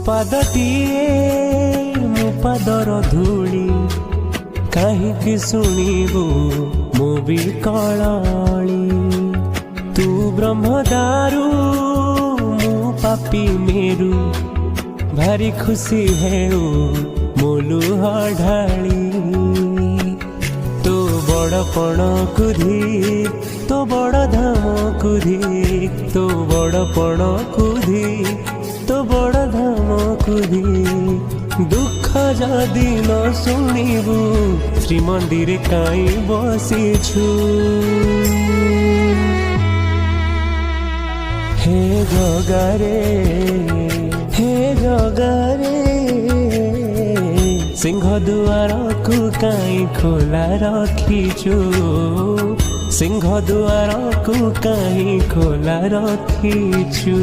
ପାଦଟିଏ ମୋ ପାଦର ଧୂଳି କାହିଁକି ଶୁଣିବୁ ମୋ ବିକଳଳି। ତୁ ବ୍ରହ୍ମଦାରୁ ମୁଁ ପାପି ମେରୁ ଭାରି ଖୁସି ହେଉ ମୋ ଲୁହ ଢାଳି। ତୋ ବଡ଼ପଣକୁ ଧି ତୋ ବଡ଼ ଧାମକୁ ଧି ତୋ ବଡ଼ପଣକୁ ଧି ତୋ ବଡ଼ ଧାମକୁ ଧି। ଦୁଃଖ ଯଦି ନ ଶୁଣିବୁ ଶ୍ରୀମନ୍ଦିରେ କାହିଁ ବସିଛୁ। ହେ ଜଗାରେ ହେ ଜଗାରେ ସିଂହ ଦୁଆରକୁ କାହିଁ ଖୋଲା ରଖିଛୁ। ସିଂହ ଦୁଆରକୁ କାହିଁ ଖୋଲା ରଖିଛୁ।